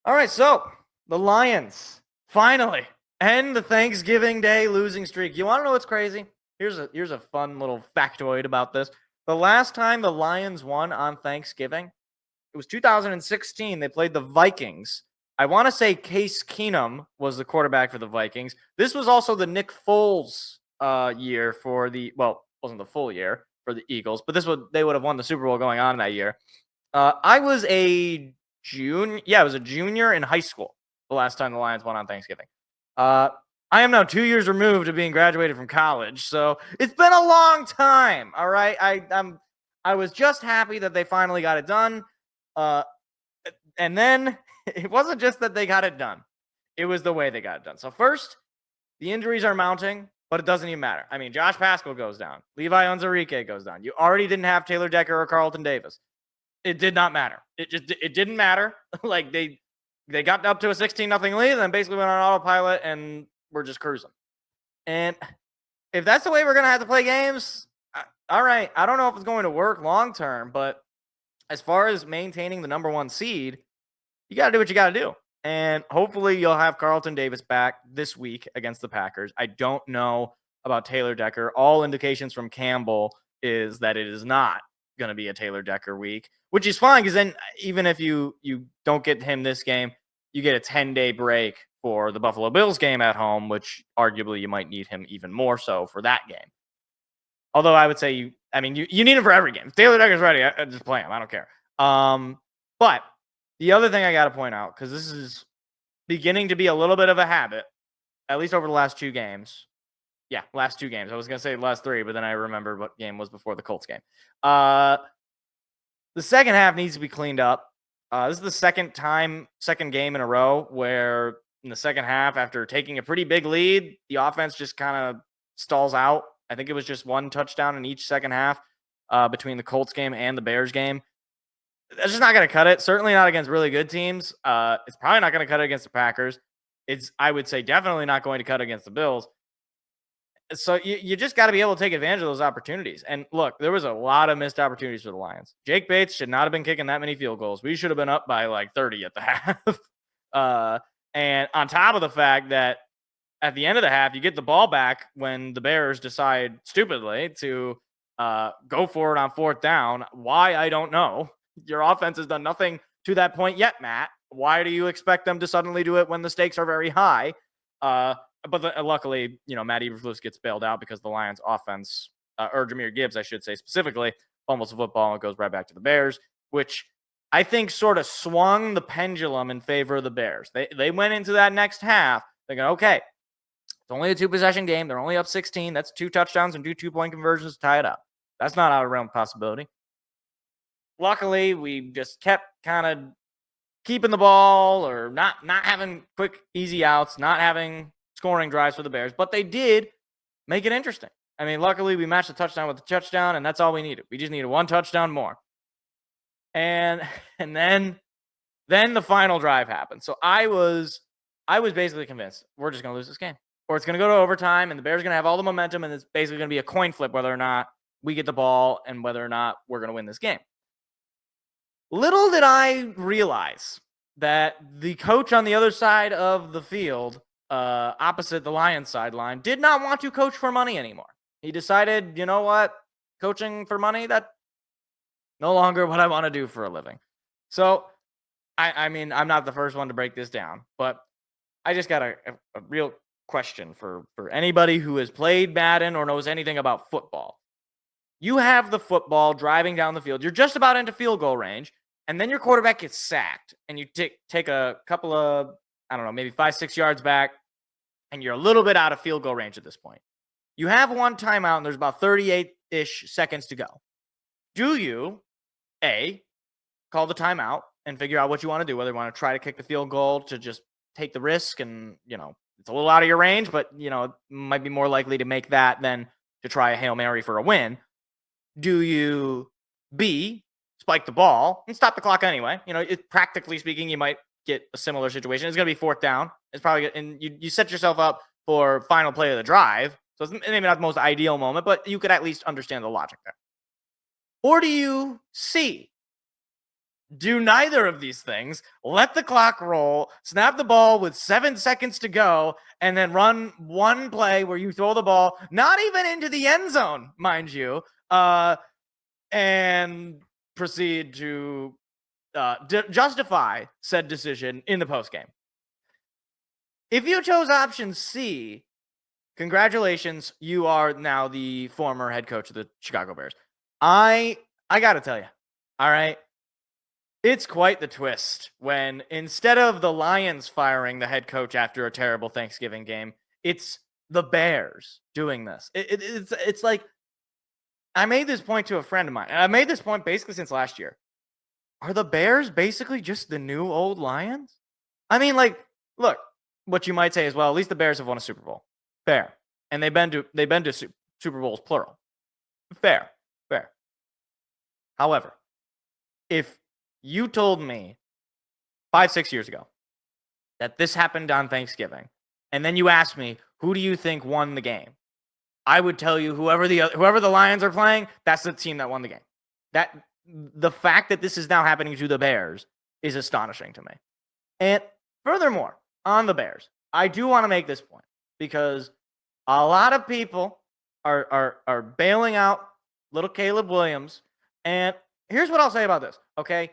All right, so the Lions finally end the Thanksgiving Day losing streak. You want to know what's crazy? Here's a fun little factoid about this. The last time the Lions won on Thanksgiving, it was 2016. They played the Vikings. I want to say Case Keenum was the quarterback for the Vikings. This was also the Nick Foles year for the wasn't the full year for the Eagles, but they would have won the Super Bowl going on that year. I was a junior. Yeah, I was a junior in high school the last time the Lions won on Thanksgiving. Uh, I am now 2 years removed of being graduated from college, so it's been a long time. All right, I was just happy that they finally got it done. Uh, and then it wasn't just that they got it done; it was the way they got it done. So first, the injuries are mounting, but it doesn't even matter. I mean, Josh Pascal goes down, Levi Onwuzurike goes down. You already didn't have Taylor Decker or Carlton Davis. It did not matter. It didn't matter. Like they got up to a 16-0 lead and then basically went on autopilot and we're just cruising. And if that's the way we're gonna have to play games, all right. I don't know if it's going to work long term, but as far as maintaining the number one seed, you got to do what you got to do. And hopefully you'll have Carlton Davis back this week against the Packers. I don't know about Taylor Decker. All indications from Campbell is that it is not going to be a Taylor Decker week, which is fine because then even if you don't get him this game, you get a 10-day break for the Buffalo Bills game at home, which arguably you might need him even more so for that game. Although I would say you need him for every game. If Taylor Decker's ready, I just play him. I don't care. But the other thing I got to point out, because this is beginning to be a little bit of a habit, at least over the last two games. Yeah, last two games. I was going to say last three, but then I remembered what game was before the Colts game. The second half needs to be cleaned up. This is the second game in a row where in the second half, after taking a pretty big lead, the offense just kind of stalls out. I think it was just one touchdown in each second half between the Colts game and the Bears game. That's just not going to cut it. Certainly not against really good teams. It's probably not going to cut it against the Packers. It's, I would say, definitely not going to cut against the Bills. So you just got to be able to take advantage of those opportunities. And look, there was a lot of missed opportunities for the Lions. Jake Bates should not have been kicking that many field goals. We should have been up by like 30 at the half. And on top of the fact that at the end of the half, you get the ball back when the Bears decide stupidly to go for it on fourth down. Why, I don't know. Your offense has done nothing to that point yet, Matt. Why do you expect them to suddenly do it when the stakes are very high? But luckily, Matt Eberflus gets bailed out because the Lions offense, or Jahmyr Gibbs, I should say specifically, fumbles the football and it goes right back to the Bears, which I think sort of swung the pendulum in favor of the Bears. They went into that next half thinking, okay, it's only a two-possession game. They're only up 16. That's 2 touchdowns and 2 two-point conversions to tie it up. That's not out of realm of possibility. Luckily, we just kept kind of keeping the ball or not having quick, easy outs, not having scoring drives for the Bears, but they did make it interesting. I mean, luckily we matched the touchdown with the touchdown, and that's all we needed. We just needed one touchdown more. And then the final drive happened. So I was basically convinced we're just going to lose this game, or it's going to go to overtime, and the Bears are going to have all the momentum, and it's basically going to be a coin flip whether or not we get the ball and whether or not we're going to win this game. Little did I realize that the coach on the other side of the field, opposite the Lions sideline, did not want to coach for money anymore. He decided, you know what? Coaching for money, that's no longer what I want to do for a living. So, I mean, I'm not the first one to break this down, but I just got a real question for anybody who has played Madden or knows anything about football. You have the football driving down the field. You're just about into field goal range, and then your quarterback gets sacked, and you take a couple of, I don't know, maybe 5-6 yards back, and you're a little bit out of field goal range at this point. You have one timeout, and there's about 38-ish seconds to go. Do you, A, call the timeout and figure out what you want to do, whether you want to try to kick the field goal to just take the risk and, it's a little out of your range, but, it might be more likely to make that than to try a Hail Mary for a win. Do you, B, spike the ball and stop the clock anyway? Practically speaking, you might get a similar situation. It's going to be fourth down. It's probably, and you set yourself up for final play of the drive. So it's maybe not the most ideal moment, but you could at least understand the logic there. Or do you, C, do neither of these things, let the clock roll, snap the ball with 7 seconds to go, and then run one play where you throw the ball, not even into the end zone, mind you, and proceed to justify said decision in the postgame. If you chose option C, congratulations, you are now the former head coach of the Chicago Bears. I got to tell you, all right, it's quite the twist when instead of the Lions firing the head coach after a terrible Thanksgiving game, it's the Bears doing this. It's like I made this point to a friend of mine, and I made this point basically since last year. Are the Bears basically just the new old Lions? I mean, like, look, what you might say is, well, at least the Bears have won a Super Bowl. Fair. And they've been to Super Bowls plural. Fair. Fair. However, if you told me 5-6 years ago that this happened on Thanksgiving, and then you asked me, who do you think won the game? I would tell you whoever the Lions are playing, that's the team that won the game. That the fact that this is now happening to the Bears is astonishing to me. And furthermore, on the Bears, I do want to make this point because a lot of people are bailing out little Caleb Williams. And here's what I'll say about this, okay?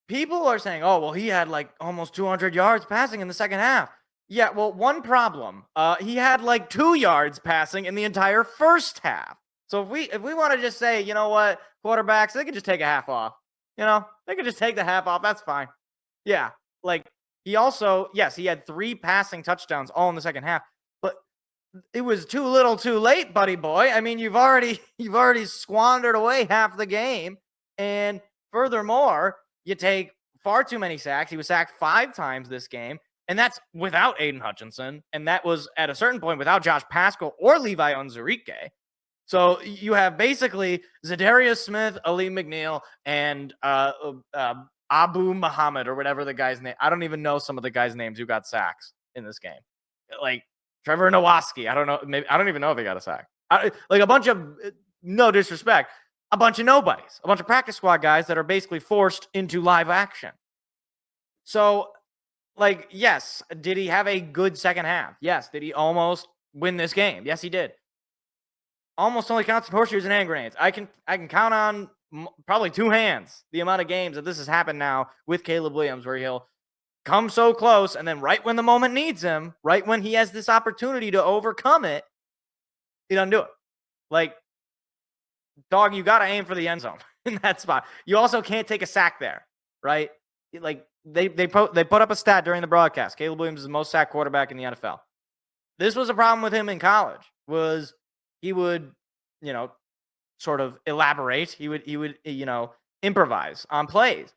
People are saying, oh, well, he had like almost 200 yards passing in the second half. Yeah, well, one problem. He had like 2 yards passing in the entire first half. So if we want to just say, you know what, quarterbacks, they can just take a half off. You know, they can just take the half off. That's fine. Yeah, like he also, yes, he had 3 passing touchdowns all in the second half, but it was too little, too late, buddy boy. I mean, you've already squandered away half the game, and furthermore, you take far too many sacks. He was sacked 5 times this game. And that's without Aiden Hutchinson. And that was at a certain point without Josh Paschal or Levi Onwuzurike. So you have basically Zadarius Smith, Ali McNeil, and Abu Muhammad or whatever the guy's name. I don't even know some of the guys' names who got sacks in this game. Like Trevor Nowaski. I don't know. Maybe I don't even know if he got a sack. Like a bunch of, no disrespect, a bunch of nobodies, a bunch of practice squad guys that are basically forced into live action. So, like, yes, did he have a good second half? Yes. Did he almost win this game? Yes, he did. Almost only counts in horseshoes and hand grenades. I can count on probably 2 hands the amount of games that this has happened now with Caleb Williams where he'll come so close and then right when the moment needs him, right when he has this opportunity to overcome it, he doesn't do it. Like, dog, you got to aim for the end zone in that spot. You also can't take a sack there, right? Like, they put up a stat during the broadcast. Caleb Williams is the most sacked quarterback in the NFL. This was a problem with him in college. Was he would, sort of elaborate. He would, improvise on plays,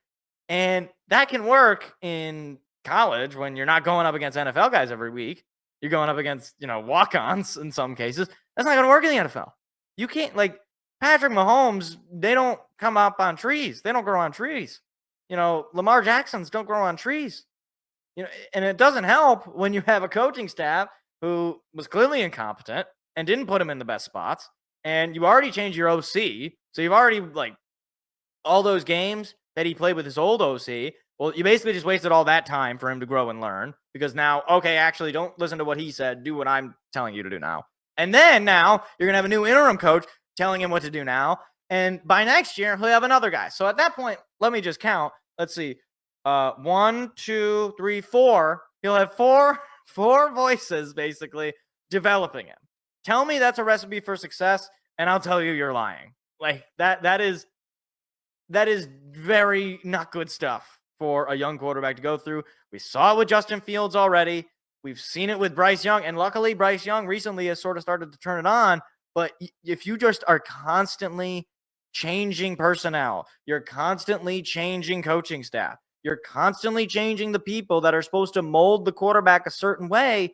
and that can work in college when you're not going up against NFL guys every week. You're going up against, walk-ons in some cases. That's not going to work in the NFL. You can't, like Patrick Mahomes. They don't come up on trees. They don't grow on trees. Lamar Jacksons don't grow on trees. And it doesn't help when you have a coaching staff who was clearly incompetent and didn't put him in the best spots. And you already changed your OC. So you've already, all those games that he played with his old OC. Well, you basically just wasted all that time for him to grow and learn because now, okay, actually don't listen to what he said. Do what I'm telling you to do now. And then now you're going to have a new interim coach telling him what to do now. And by next year, he'll have another guy. So at that point, let me just count. Let's see. 1, 2, 3, 4. He'll have four voices basically developing him. Tell me that's a recipe for success, and I'll tell you you're lying. Like that is very not good stuff for a young quarterback to go through. We saw it with Justin Fields already. We've seen it with Bryce Young, and luckily Bryce Young recently has sort of started to turn it on. But if you just are constantly changing personnel, you're constantly changing coaching staff, you're constantly changing the people that are supposed to mold the quarterback a certain way,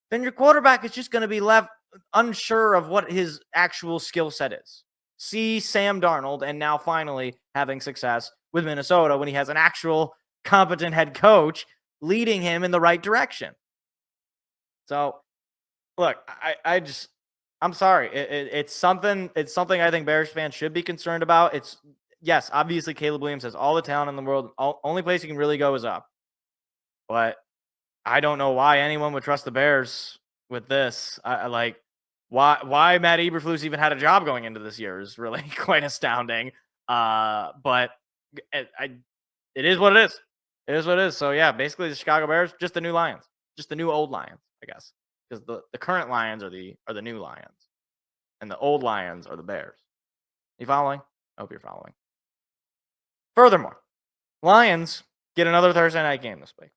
then your quarterback is just going to be left unsure of what his actual skill set is. See Sam Darnold, and now finally having success with Minnesota when he has an actual competent head coach leading him in the right direction. So, look, I'm sorry. It's something I think Bears fans should be concerned about. yes, obviously Caleb Williams has all the talent in the world. Only place he can really go is up. But I don't know why anyone would trust the Bears with this. I like why Matt Eberflus even had a job going into this year is really quite astounding. But it is what it is. It is what it is. So yeah, basically the Chicago Bears, just the new Lions, just the new old Lions, I guess, because the current Lions are the new Lions, and the old Lions are the Bears. You following? I hope you're following. Furthermore, Lions get another Thursday night game this week.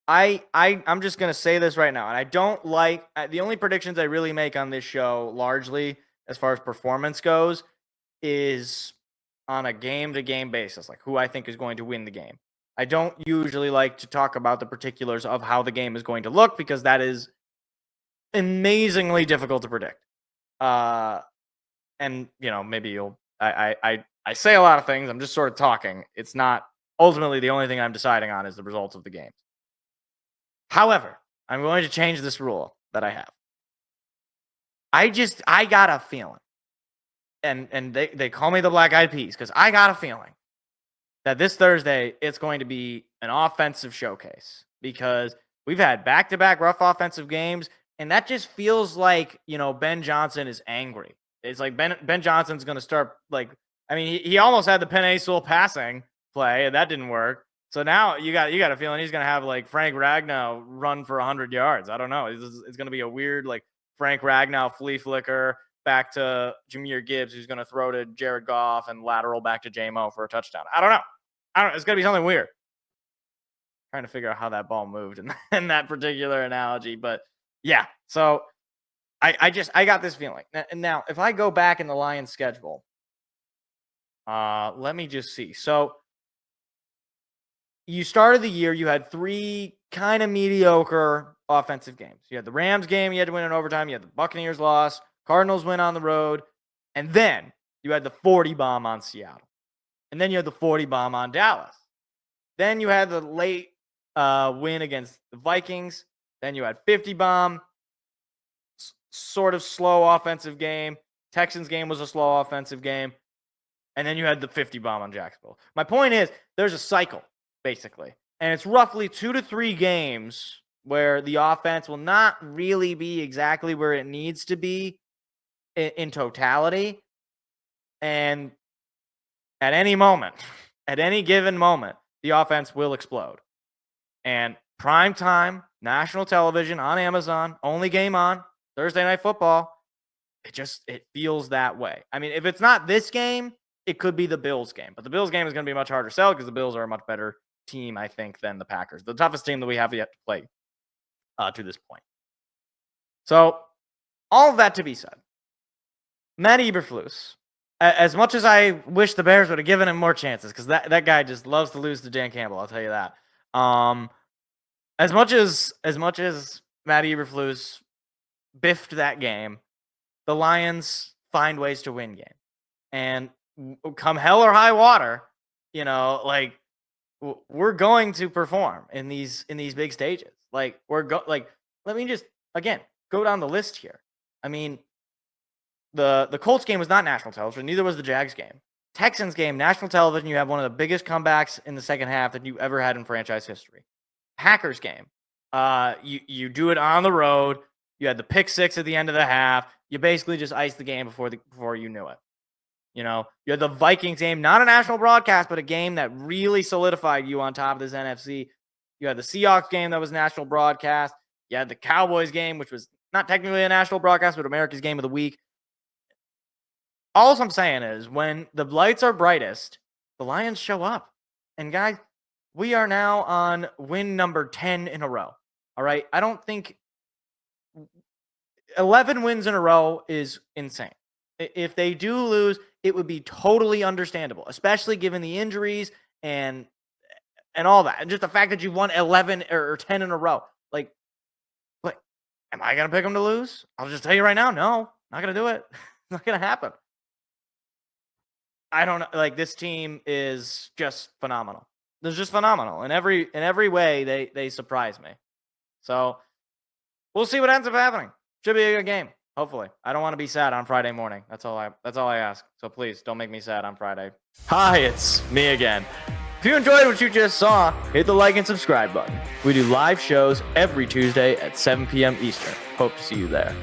I'm just gonna say this right now, and I don't like the only predictions I really make on this show, largely as far as performance goes, is on a game to game basis, like who I think is going to win the game. I don't usually like to talk about the particulars of how the game is going to look because that is amazingly difficult to predict. And maybe you'll I say a lot of things. I'm just sort of talking. It's not ultimately the only thing I'm deciding on is the results of the games. However, I'm going to change this rule that I have. I got a feeling, and they call me the Black Eyed Peas because I got a feeling that this Thursday it's going to be an offensive showcase because we've had back-to-back rough offensive games, and that just feels like Ben Johnson is angry. It's like Ben Johnson's going to start he almost had the Penei Sewell passing play, and that didn't work. So now you got a feeling he's gonna have like Frank Ragnow run for 100 yards. I don't know. It's gonna be a weird like Frank Ragnow flea flicker back to Jahmyr Gibbs, who's gonna throw to Jared Goff and lateral back to J-Mo for a touchdown. I don't know. It's gonna be something weird. Trying to figure out how that ball moved in that particular analogy, but yeah. So I got this feeling. And now if I go back in the Lions schedule, let me just see. So you started the year, you had 3 kind of mediocre offensive games. You had the Rams game, you had to win in overtime. You had the Buccaneers loss, Cardinals win on the road, and then you had the 40 bomb on Seattle. And then you had the 40 bomb on Dallas. Then you had the late win against the Vikings. Then you had 50 bomb, sort of slow offensive game. Texans game was a slow offensive game. And then you had the 50 bomb on Jacksonville. My point is, there's a cycle, basically. And it's roughly 2 to 3 games where the offense will not really be exactly where it needs to be in totality. And at any moment, at any given moment, the offense will explode. And prime time, national television on Amazon, only game on, Thursday Night Football, it feels that way. I mean, if it's not this game, it could be the Bills game. But the Bills game is going to be a much harder sell because the Bills are a much better team, I think, than the Packers. The toughest team that we have yet to play to this point. So, all of that to be said, Matt Eberflus, as much as I wish the Bears would have given him more chances, because that guy just loves to lose to Dan Campbell, I'll tell you that. As much as Matt Eberflus biffed that game, the Lions find ways to win games. And come hell or high water, we're going to perform in these big stages. Let me just again go down the list here. I mean, the Colts game was not national television, neither was the Jags game. Texans game, national television, you have one of the biggest comebacks in the second half that you ever had in franchise history. Packers game, you do it on the road. You had the pick six at the end of the half. You basically just iced the game before you knew it. You had the Vikings game, not a national broadcast, but a game that really solidified you on top of this NFC. You had the Seahawks game that was national broadcast. You had the Cowboys game, which was not technically a national broadcast, but America's game of the week. All I'm saying is when the lights are brightest, the Lions show up. And guys, we are now on win number 10 in a row. All right. I don't think 11 wins in a row is insane. If they do lose, it would be totally understandable, especially given the injuries and all that. And just the fact that you won 11 or 10 in a row. But am I going to pick them to lose? I'll just tell you right now, no, not going to do it. It's not going to happen. I don't know. This team is just phenomenal. They're just phenomenal. In every way, they surprise me. So we'll see what ends up happening. Should be a good game. Hopefully. I don't want to be sad on Friday morning. That's all I ask. So please don't make me sad on Friday. Hi, it's me again. If you enjoyed what you just saw, hit the like and subscribe button. We do live shows every Tuesday at 7 p.m. Eastern. Hope to see you there.